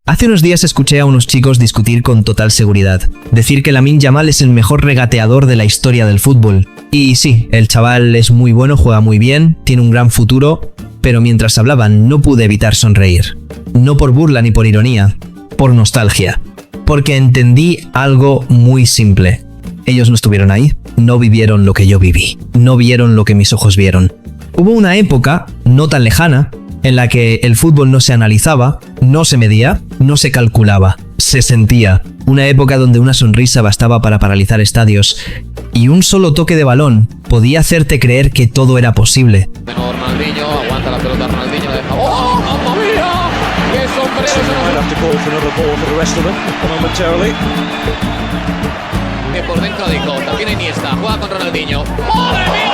Hace unos días escuché a unos chicos discutir con total seguridad, decir que Lamine Yamal es el mejor regateador de la historia del fútbol. Y sí, el chaval es muy bueno, juega muy bien, tiene un gran futuro, pero mientras hablaban no pude evitar sonreír. No por burla ni por ironía, por nostalgia. Porque entendí algo muy simple. Ellos no estuvieron ahí, no vivieron lo que yo viví, no vieron lo que mis ojos vieron. Hubo una época, no tan lejana, en la que el fútbol no se analizaba, no se medía, no se calculaba, se sentía. Una época donde una sonrisa bastaba para paralizar estadios y un solo toque de balón podía hacerte creer que todo era posible. Ronaldinho, aguanta la pelota, Ronaldinho deja... ¡Oh, mamma mía! ¡Qué sombrero! Que por dentro dijo, también Iniesta, juega con Ronaldinho. ¡Madre mía!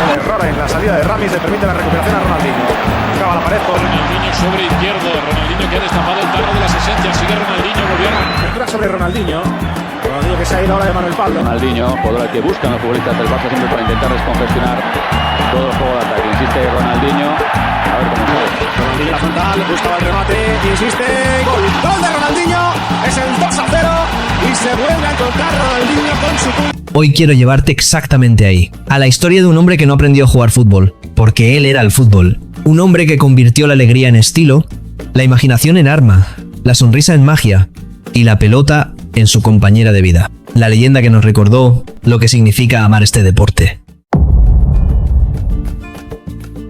El error en la salida de Ramis le permite la recuperación a Ronaldinho. Buscaba la pared por Ronaldinho sobre izquierdo. Ronaldinho que ha destapado el tarro de las esencias. Sigue Ronaldinho, volvieron. Entra sobre Ronaldinho. Ronaldinho que se ha ido ahora de Manuel Pablo. Ronaldinho, jugador al que buscan los futbolistas del Barça siempre para intentar descongestionar todo el juego de ataque. Insiste Ronaldinho. A ver cómo sale. Ronaldinho la frontal, buscaba el remate, insiste. Gol. Gol de Ronaldinho. Es el 2-0 y se vuelve a encontrar Ronaldinho con su... Hoy quiero llevarte exactamente ahí, a la historia de un hombre que no aprendió a jugar fútbol, porque él era el fútbol. Un hombre que convirtió la alegría en estilo, la imaginación en arma, la sonrisa en magia y la pelota en su compañera de vida. La leyenda que nos recordó lo que significa amar este deporte.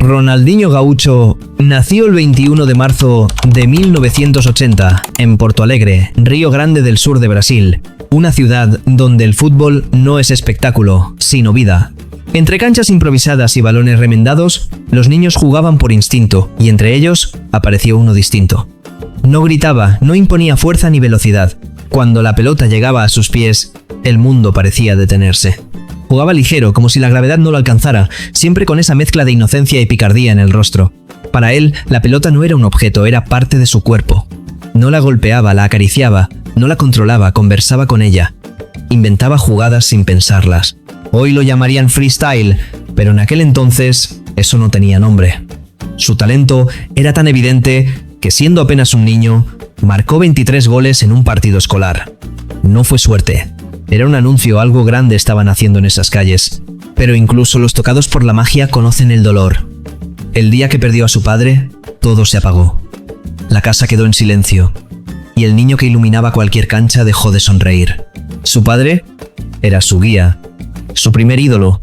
Ronaldinho Gaúcho nació el 21 de marzo de 1980 en Porto Alegre, Río Grande del Sur de Brasil, una ciudad donde el fútbol no es espectáculo, sino vida. Entre canchas improvisadas y balones remendados, los niños jugaban por instinto y entre ellos apareció uno distinto. No gritaba, no imponía fuerza ni velocidad. Cuando la pelota llegaba a sus pies, el mundo parecía detenerse. Jugaba ligero, como si la gravedad no lo alcanzara, siempre con esa mezcla de inocencia y picardía en el rostro. Para él, la pelota no era un objeto, era parte de su cuerpo. No la golpeaba, la acariciaba, no la controlaba, conversaba con ella. Inventaba jugadas sin pensarlas. Hoy lo llamarían freestyle, pero en aquel entonces eso no tenía nombre. Su talento era tan evidente que siendo apenas un niño, marcó 23 goles en un partido escolar. No fue suerte. Era un anuncio, algo grande estaban haciendo en esas calles. Pero incluso los tocados por la magia conocen el dolor. El día que perdió a su padre, todo se apagó. La casa quedó en silencio, y el niño que iluminaba cualquier cancha dejó de sonreír. Su padre era su guía, su primer ídolo,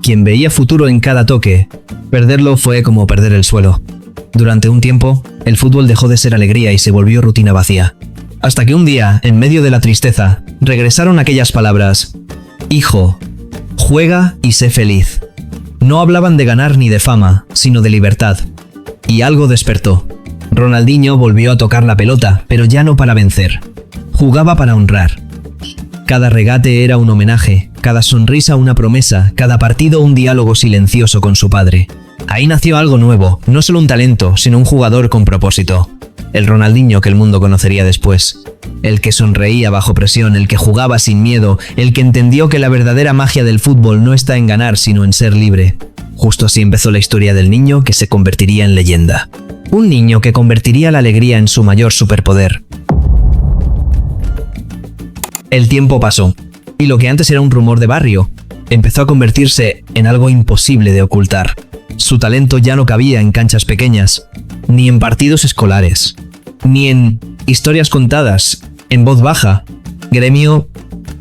quien veía futuro en cada toque. Perderlo fue como perder el suelo. Durante un tiempo, el fútbol dejó de ser alegría y se volvió rutina vacía. Hasta que un día, en medio de la tristeza, regresaron aquellas palabras: «Hijo, juega y sé feliz». No hablaban de ganar ni de fama, sino de libertad. Y algo despertó. Ronaldinho volvió a tocar la pelota, pero ya no para vencer. Jugaba para honrar. Cada regate era un homenaje, cada sonrisa una promesa, cada partido un diálogo silencioso con su padre. Ahí nació algo nuevo, no solo un talento, sino un jugador con propósito. El Ronaldinho que el mundo conocería después. El que sonreía bajo presión, el que jugaba sin miedo, el que entendió que la verdadera magia del fútbol no está en ganar, sino en ser libre. Justo así empezó la historia del niño que se convertiría en leyenda. Un niño que convertiría la alegría en su mayor superpoder. El tiempo pasó, y lo que antes era un rumor de barrio, empezó a convertirse en algo imposible de ocultar. Su talento ya no cabía en canchas pequeñas, ni en partidos escolares, ni en historias contadas, en voz baja. Gremio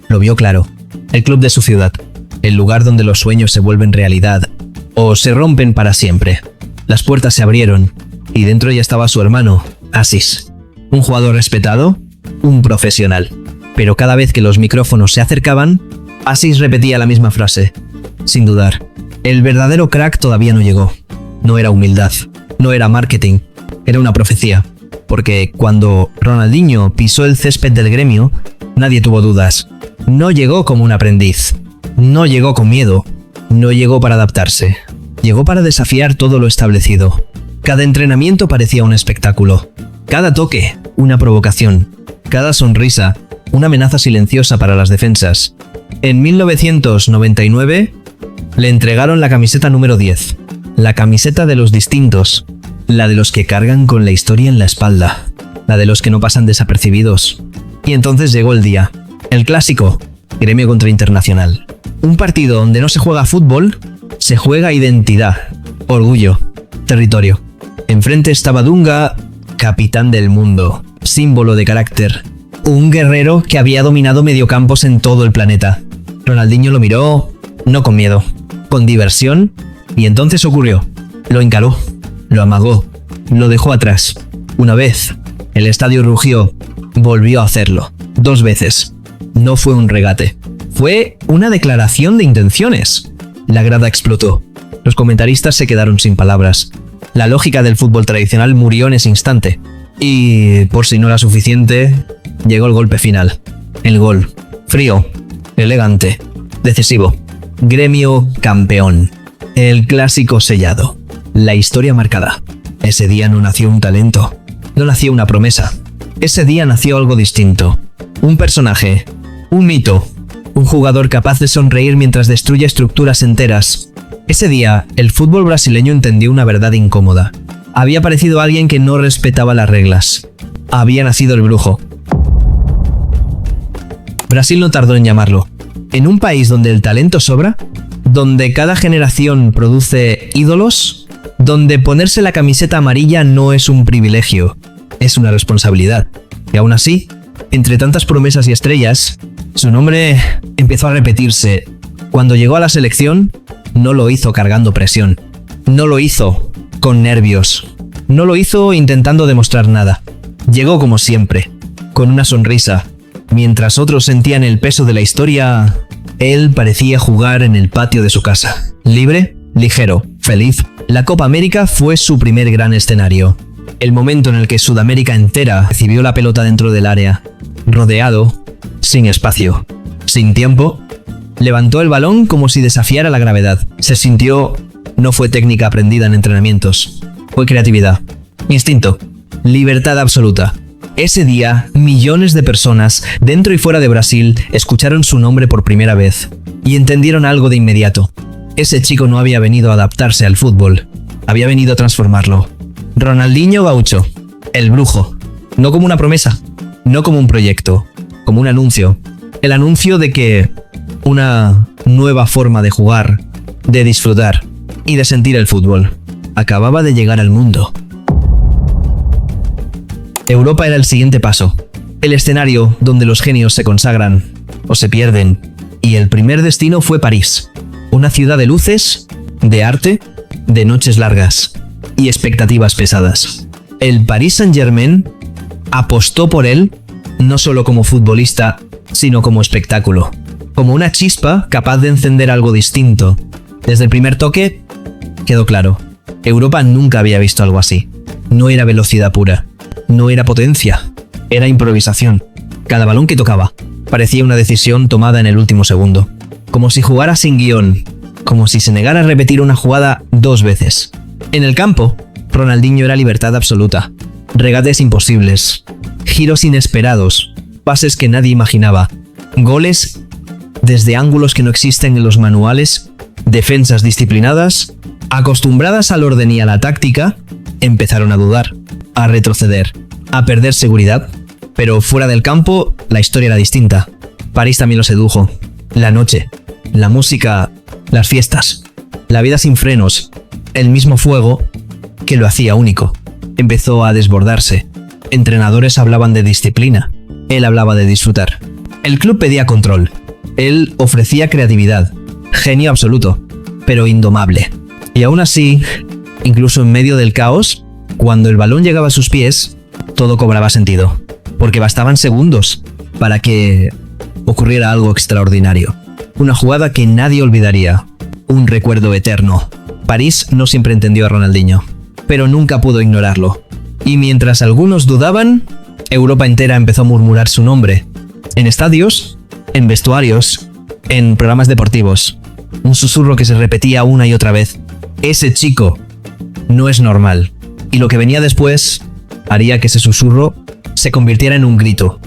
lo vio claro. El club de su ciudad, el lugar donde los sueños se vuelven realidad, o se rompen para siempre. Las puertas se abrieron, y dentro ya estaba su hermano, Aziz. Un jugador respetado, un profesional. Pero cada vez que los micrófonos se acercaban, Aziz repetía la misma frase, sin dudar. El verdadero crack todavía no llegó. No era humildad, no era marketing, era una profecía. Porque cuando Ronaldinho pisó el césped del Gremio, nadie tuvo dudas. No llegó como un aprendiz, no llegó con miedo, no llegó para adaptarse. Llegó para desafiar todo lo establecido. Cada entrenamiento parecía un espectáculo. Cada toque, una provocación. Cada sonrisa, una amenaza silenciosa para las defensas. En 1999, le entregaron la camiseta número 10, la camiseta de los distintos, la de los que cargan con la historia en la espalda, la de los que no pasan desapercibidos. Y entonces llegó el día, el clásico, Gremio contra Internacional. Un partido donde no se juega fútbol, se juega identidad, orgullo, territorio. Enfrente estaba Dunga, capitán del mundo, símbolo de carácter, un guerrero que había dominado mediocampos en todo el planeta. Ronaldinho lo miró, no con miedo, con diversión, y entonces ocurrió. Lo encaró, lo amagó, lo dejó atrás. Una vez, el estadio rugió, volvió a hacerlo, 2 veces. No fue un regate, fue una declaración de intenciones. La grada explotó. Los comentaristas se quedaron sin palabras. La lógica del fútbol tradicional murió en ese instante. Y, por si no era suficiente, llegó el golpe final. El gol. Frío, elegante, decisivo. Gremio campeón. El clásico sellado. La historia marcada. Ese día no nació un talento. No nació una promesa. Ese día nació algo distinto. Un personaje. Un mito. Un jugador capaz de sonreír mientras destruye estructuras enteras. Ese día, el fútbol brasileño entendió una verdad incómoda. Había aparecido alguien que no respetaba las reglas. Había nacido el brujo. Brasil no tardó en llamarlo. En un país donde el talento sobra, donde cada generación produce ídolos, donde ponerse la camiseta amarilla no es un privilegio, es una responsabilidad. Y aún así, entre tantas promesas y estrellas, su nombre empezó a repetirse. Cuando llegó a la selección, no lo hizo cargando presión. No lo hizo con nervios. No lo hizo intentando demostrar nada. Llegó como siempre, con una sonrisa. Mientras otros sentían el peso de la historia, él parecía jugar en el patio de su casa. Libre, ligero, feliz. La Copa América fue su primer gran escenario. El momento en el que Sudamérica entera recibió la pelota dentro del área. Rodeado, sin espacio, sin tiempo, levantó el balón como si desafiara la gravedad. Se sintió... No fue técnica aprendida en entrenamientos. Fue creatividad, instinto, libertad absoluta. Ese día, millones de personas, dentro y fuera de Brasil, escucharon su nombre por primera vez y entendieron algo de inmediato. Ese chico no había venido a adaptarse al fútbol, había venido a transformarlo. Ronaldinho Gaúcho, el brujo. No como una promesa, no como un proyecto, como un anuncio. El anuncio de que una nueva forma de jugar, de disfrutar y de sentir el fútbol acababa de llegar al mundo. Europa era el siguiente paso, el escenario donde los genios se consagran o se pierden, y el primer destino fue París, una ciudad de luces, de arte, de noches largas y expectativas pesadas. El Paris Saint-Germain apostó por él no solo como futbolista, sino como espectáculo, como una chispa capaz de encender algo distinto. Desde el primer toque quedó claro, Europa nunca había visto algo así. No era velocidad pura, no era potencia, era improvisación. Cada balón que tocaba parecía una decisión tomada en el último segundo, como si jugara sin guión, como si se negara a repetir una jugada 2 veces. En el campo, Ronaldinho era libertad absoluta, regates imposibles, giros inesperados, pases que nadie imaginaba, goles desde ángulos que no existen en los manuales, defensas disciplinadas, acostumbradas al orden y a la táctica, empezaron a dudar, a retroceder, a perder seguridad. Pero fuera del campo, la historia era distinta. París también lo sedujo. La noche, la música, las fiestas, la vida sin frenos, el mismo fuego que lo hacía único. Empezó a desbordarse. Entrenadores hablaban de disciplina. Él hablaba de disfrutar. El club pedía control. Él ofrecía creatividad. Genio absoluto, pero indomable. Y aún así, incluso en medio del caos, cuando el balón llegaba a sus pies, todo cobraba sentido. Porque bastaban segundos para que ocurriera algo extraordinario. Una jugada que nadie olvidaría. Un recuerdo eterno. París no siempre entendió a Ronaldinho, pero nunca pudo ignorarlo. Y mientras algunos dudaban, Europa entera empezó a murmurar su nombre. En estadios, en vestuarios, en programas deportivos. Un susurro que se repetía una y otra vez. Ese chico no es normal. Y lo que venía después haría que ese susurro se convirtiera en un grito.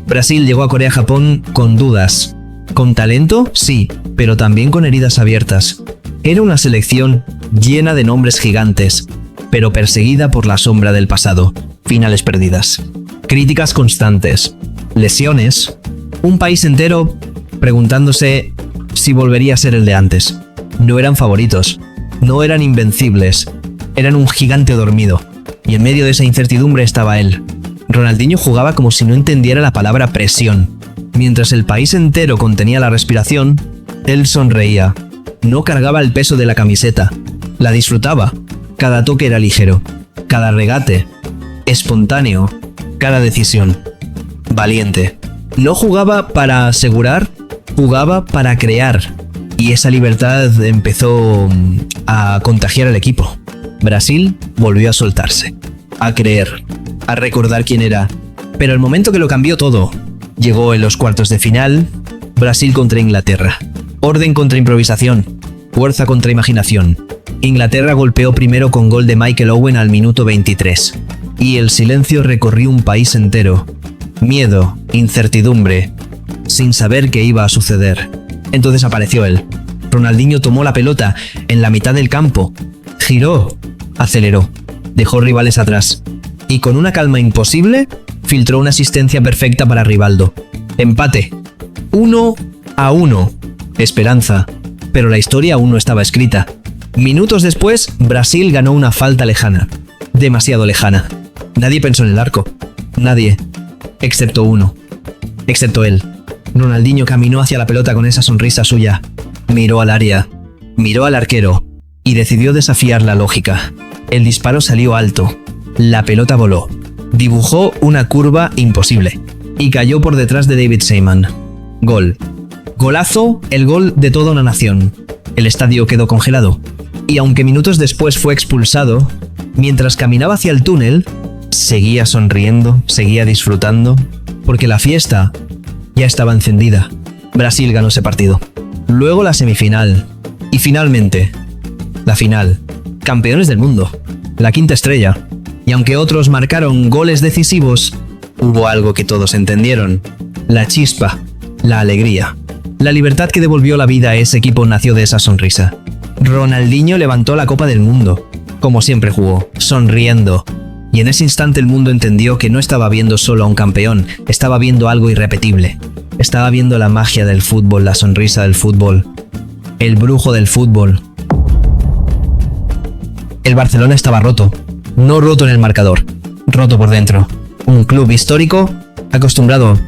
Brasil llegó a Corea-Japón con dudas. ¿Con talento? Sí, pero también con heridas abiertas. Era una selección llena de nombres gigantes, pero perseguida por la sombra del pasado, finales perdidas, críticas constantes, lesiones, un país entero preguntándose si volvería a ser el de antes. No eran favoritos, no eran invencibles, eran un gigante dormido, y en medio de esa incertidumbre estaba él. Ronaldinho jugaba como si no entendiera la palabra presión. Mientras el país entero contenía la respiración, él sonreía. No cargaba el peso de la camiseta, la disfrutaba. Cada toque era ligero, cada regate, espontáneo, cada decisión, valiente. No jugaba para asegurar, jugaba para crear. Y esa libertad empezó a contagiar al equipo. Brasil volvió a soltarse, a creer, a recordar quién era. Pero el momento que lo cambió todo, llegó en los cuartos de final, Brasil contra Inglaterra. Orden contra improvisación, fuerza contra imaginación. Inglaterra golpeó primero con gol de Michael Owen al minuto 23. Y el silencio recorrió un país entero. Miedo, incertidumbre, sin saber qué iba a suceder. Entonces apareció él. Ronaldinho tomó la pelota en la mitad del campo, giró, aceleró, dejó rivales atrás y con una calma imposible filtró una asistencia perfecta para Rivaldo. Empate. 1-1. Esperanza. Pero la historia aún no estaba escrita. Minutos después, Brasil ganó una falta lejana. Demasiado lejana. Nadie pensó en el arco. Nadie. Excepto uno. Excepto él. Ronaldinho caminó hacia la pelota con esa sonrisa suya. Miró al área. Miró al arquero. Y decidió desafiar la lógica. El disparo salió alto. La pelota voló. Dibujó una curva imposible. Y cayó por detrás de David Seaman. Gol. Golazo, el gol de toda una nación. El estadio quedó congelado. Y aunque minutos después fue expulsado, mientras caminaba hacia el túnel, seguía sonriendo, seguía disfrutando, porque la fiesta ya estaba encendida. Brasil ganó ese partido. Luego la semifinal. Y finalmente, la final. Campeones del mundo. La quinta estrella. Y aunque otros marcaron goles decisivos, hubo algo que todos entendieron. La chispa. La alegría. La libertad que devolvió la vida a ese equipo nació de esa sonrisa. Ronaldinho levantó la Copa del Mundo, como siempre jugó, sonriendo. Y en ese instante el mundo entendió que no estaba viendo solo a un campeón, estaba viendo algo irrepetible. Estaba viendo la magia del fútbol, la sonrisa del fútbol, el brujo del fútbol. El Barcelona estaba roto, no roto en el marcador, roto por dentro. Un club histórico, acostumbrado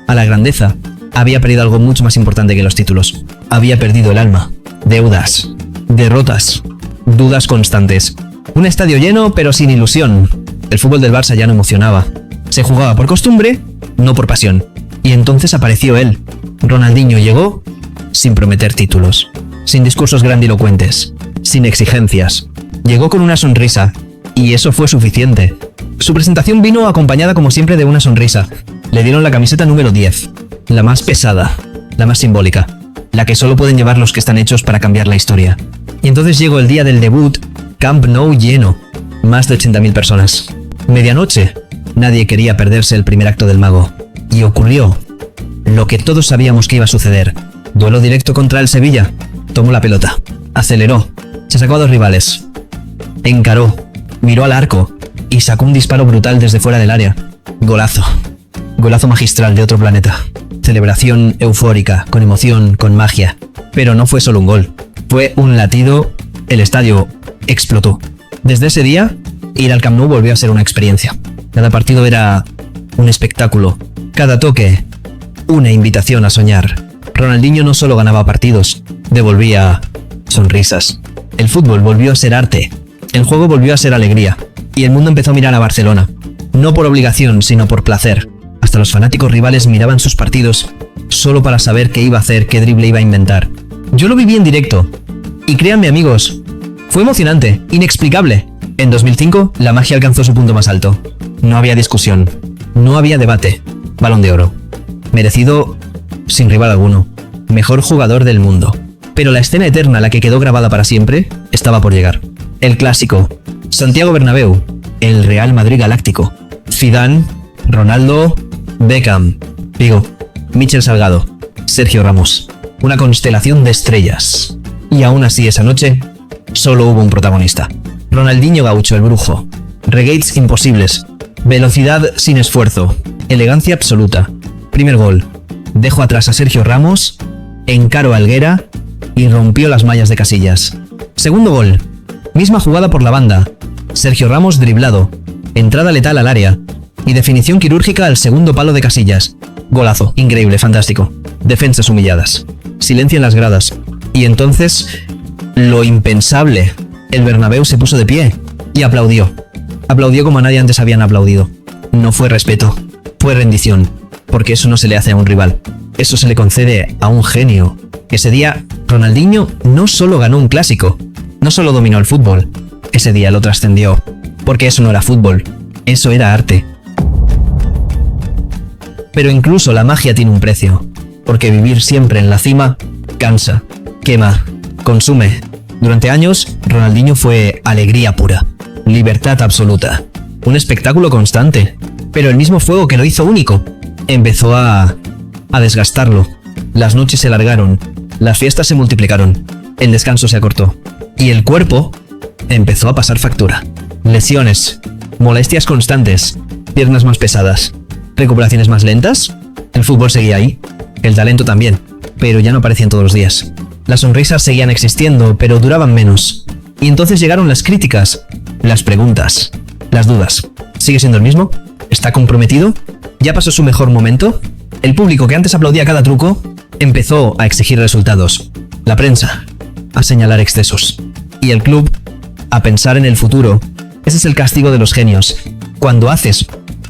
a la grandeza, había perdido algo mucho más importante que los títulos. Había perdido el alma, deudas, derrotas, dudas constantes. Un estadio lleno pero sin ilusión. El fútbol del Barça ya no emocionaba. Se jugaba por costumbre, no por pasión. Y entonces apareció él. Ronaldinho llegó sin prometer títulos, sin discursos grandilocuentes, sin exigencias. Llegó con una sonrisa, y eso fue suficiente. Su presentación vino acompañada como siempre de una sonrisa. Le dieron la camiseta número 10, la más pesada, la más simbólica, la que solo pueden llevar los que están hechos para cambiar la historia. Y entonces llegó el día del debut, Camp Nou lleno, más de 80.000 personas. Medianoche, nadie quería perderse el primer acto del mago. Y ocurrió lo que todos sabíamos que iba a suceder. Duelo directo contra el Sevilla. Tomó la pelota, aceleró, se sacó a dos rivales, encaró, miró al arco y sacó un disparo brutal desde fuera del área. Golazo. Golazo magistral de otro planeta. Celebración eufórica, con emoción, con magia. Pero no fue solo un gol. Fue un latido. El estadio explotó. Desde ese día, ir al Camp Nou volvió a ser una experiencia. Cada partido era un espectáculo. Cada toque, una invitación a soñar. Ronaldinho no solo ganaba partidos, devolvía sonrisas. El fútbol volvió a ser arte. El juego volvió a ser alegría. Y el mundo empezó a mirar a Barcelona. No por obligación, sino por placer. Hasta los fanáticos rivales miraban sus partidos solo para saber qué iba a hacer, qué drible iba a inventar. Yo lo viví en directo. Y créanme, amigos, fue emocionante, inexplicable. En 2005, la magia alcanzó su punto más alto. No había discusión. No había debate. Balón de oro. Merecido sin rival alguno. Mejor jugador del mundo. Pero la escena eterna, la que quedó grabada para siempre, estaba por llegar. El clásico. Santiago Bernabéu. El Real Madrid Galáctico. Zidane, Ronaldo, Beckham, Figo, Michel Salgado, Sergio Ramos. Una constelación de estrellas. Y aún así esa noche, solo hubo un protagonista. Ronaldinho Gaucho, el brujo. Regates imposibles. Velocidad sin esfuerzo. Elegancia absoluta. Primer gol. Dejo atrás a Sergio Ramos, encaró a Helguera y rompió las mallas de Casillas. Segundo gol. Misma jugada por la banda. Sergio Ramos driblado. Entrada letal al área. Y definición quirúrgica al segundo palo de Casillas. Golazo. Increíble, fantástico. Defensas humilladas. Silencio en las gradas. Y entonces, lo impensable. El Bernabéu se puso de pie y aplaudió. Aplaudió como a nadie antes habían aplaudido. No fue respeto, fue rendición. Porque eso no se le hace a un rival. Eso se le concede a un genio. Ese día, Ronaldinho no solo ganó un clásico, no solo dominó el fútbol. Ese día lo trascendió. Porque eso no era fútbol, eso era arte. Pero incluso la magia tiene un precio. Porque vivir siempre en la cima cansa, quema, consume. Durante años, Ronaldinho fue alegría pura, libertad absoluta, un espectáculo constante. Pero el mismo fuego que lo hizo único empezó a desgastarlo. Las noches se alargaron, las fiestas se multiplicaron, el descanso se acortó y el cuerpo empezó a pasar factura. Lesiones, molestias constantes, piernas más pesadas, recuperaciones más lentas. El fútbol seguía ahí, el talento también, pero ya no aparecían todos los días. Las sonrisas seguían existiendo, pero duraban menos. Y entonces llegaron las críticas, las preguntas, las dudas. ¿Sigue siendo el mismo? ¿Está comprometido? ¿Ya pasó su mejor momento? El público que antes aplaudía cada truco empezó a exigir resultados. La prensa a señalar excesos. Y el club a pensar en el futuro. Ese es el castigo de los genios. Cuando haces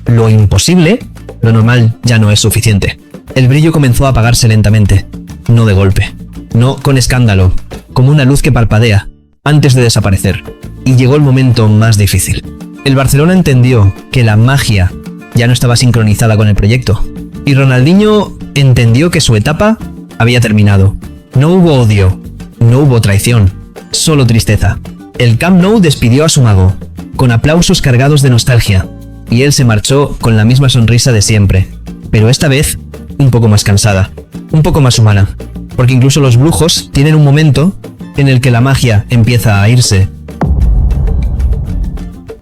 lo imposible, lo normal ya no es suficiente. El brillo comenzó a apagarse lentamente, no de golpe, no con escándalo, como una luz que parpadea antes de desaparecer. Y llegó el momento más difícil. El Barcelona entendió que la magia ya no estaba sincronizada con el proyecto. Y Ronaldinho entendió que su etapa había terminado. No hubo odio, no hubo traición, solo tristeza. El Camp Nou despidió a su mago, con aplausos cargados de nostalgia, y él se marchó con la misma sonrisa de siempre, pero esta vez un poco más cansada, un poco más humana, porque incluso los brujos tienen un momento en el que la magia empieza a irse.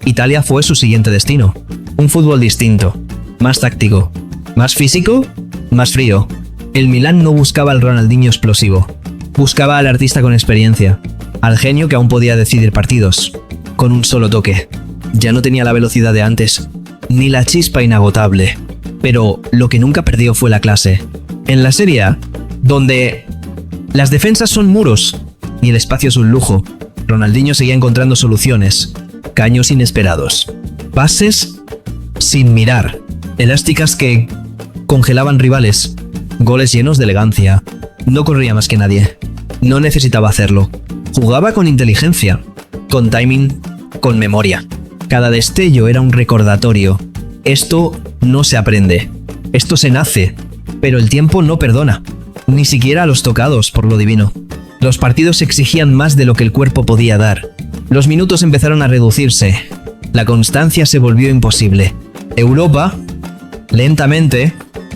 Italia fue su siguiente destino, un fútbol distinto, más táctico, más físico, más frío. El Milán no buscaba al Ronaldinho explosivo, buscaba al artista con experiencia, al genio que aún podía decidir partidos, con un solo toque. Ya no tenía la velocidad de antes, ni la chispa inagotable, pero lo que nunca perdió fue la clase. En la Serie A, donde las defensas son muros y el espacio es un lujo, Ronaldinho seguía encontrando soluciones, caños inesperados, pases sin mirar, elásticas que congelaban rivales, goles llenos de elegancia. No corría más que nadie, no necesitaba hacerlo. Jugaba con inteligencia, con timing, con memoria. Cada destello era un recordatorio. Esto no se aprende, esto se nace, pero el tiempo no perdona, ni siquiera a los tocados por lo divino. Los partidos exigían más de lo que el cuerpo podía dar. Los minutos empezaron a reducirse, la constancia se volvió imposible. Europa, lentamente,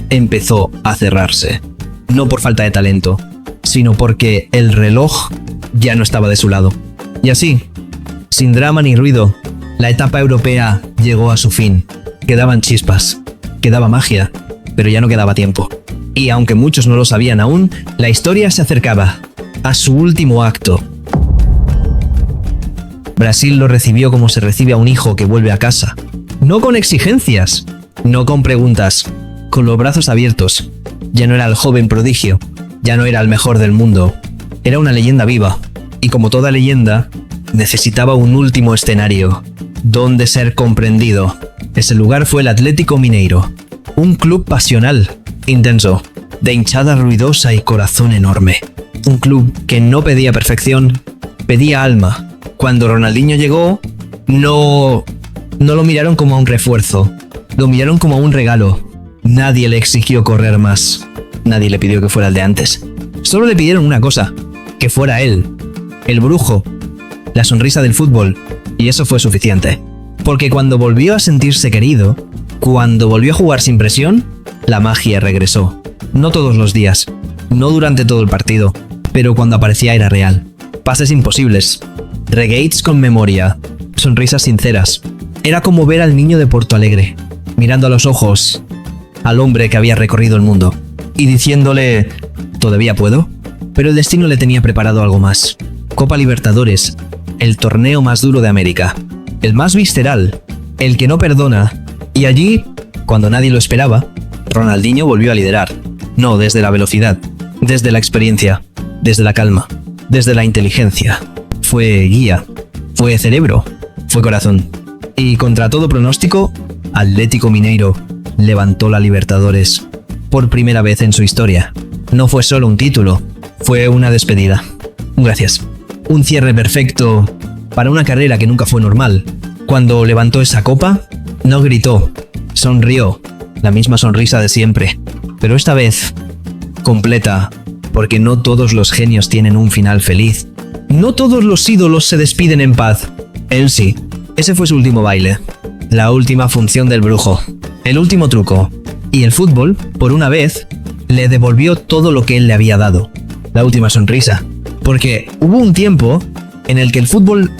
empezó a cerrarse. No por falta de talento, sino porque el reloj ya no estaba de su lado. Y así, sin drama ni ruido, la etapa europea llegó a su fin. Quedaban chispas, quedaba magia, pero ya no quedaba tiempo. Y aunque muchos no lo sabían aún, la historia se acercaba a su último acto. Brasil lo recibió como se recibe a un hijo que vuelve a casa. No con exigencias, no con preguntas, con los brazos abiertos. Ya no era el joven prodigio, ya no era el mejor del mundo. Era una leyenda viva, y como toda leyenda, necesitaba un último escenario, donde ser comprendido. Ese lugar fue el Atlético Mineiro, un club pasional, intenso, de hinchada ruidosa y corazón enorme. Un club que no pedía perfección, pedía alma. Cuando Ronaldinho llegó, no lo miraron como a un refuerzo, lo miraron como a un regalo. Nadie le exigió correr más, nadie le pidió que fuera el de antes. Solo le pidieron una cosa, que fuera él, el brujo, la sonrisa del fútbol, y eso fue suficiente. Porque cuando volvió a sentirse querido, cuando volvió a jugar sin presión, la magia regresó. No todos los días, no durante todo el partido, pero cuando aparecía era real. Pases imposibles, regates con memoria, sonrisas sinceras. Era como ver al niño de Porto Alegre, mirando a los ojos al hombre que había recorrido el mundo y diciéndole: ¿todavía puedo? Pero el destino le tenía preparado algo más. Copa Libertadores, el torneo más duro de América, el más visceral, el que no perdona. Y allí, cuando nadie lo esperaba, Ronaldinho volvió a liderar. No desde la velocidad, desde la experiencia, desde la calma, desde la inteligencia. Fue guía, fue cerebro, fue corazón. Y contra todo pronóstico, Atlético Mineiro levantó la Libertadores por primera vez en su historia. No fue solo un título, fue una despedida. Gracias. Un cierre perfecto para una carrera que nunca fue normal. Cuando levantó esa copa, no gritó, sonrió, la misma sonrisa de siempre. Pero esta vez, completa, porque no todos los genios tienen un final feliz. No todos los ídolos se despiden en paz. Él sí. Ese fue su último baile. La última función del brujo. El último truco. Y el fútbol, por una vez, le devolvió todo lo que él le había dado. La última sonrisa. Porque hubo un tiempo en el que el fútbol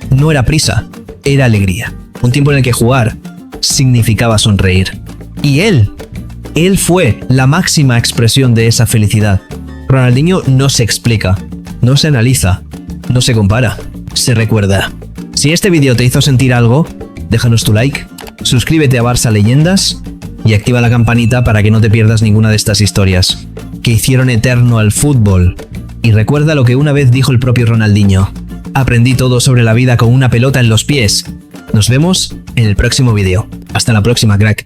no era prisa, era alegría. Un tiempo en el que jugar significaba sonreír. Y él fue la máxima expresión de esa felicidad. Ronaldinho no se explica, no se analiza, no se compara, se recuerda. Si este vídeo te hizo sentir algo, déjanos tu like, suscríbete a Barça Leyendas y activa la campanita para que no te pierdas ninguna de estas historias que hicieron eterno al fútbol. Y recuerda lo que una vez dijo el propio Ronaldinho: aprendí todo sobre la vida con una pelota en los pies. Nos vemos en el próximo vídeo. Hasta la próxima, crack.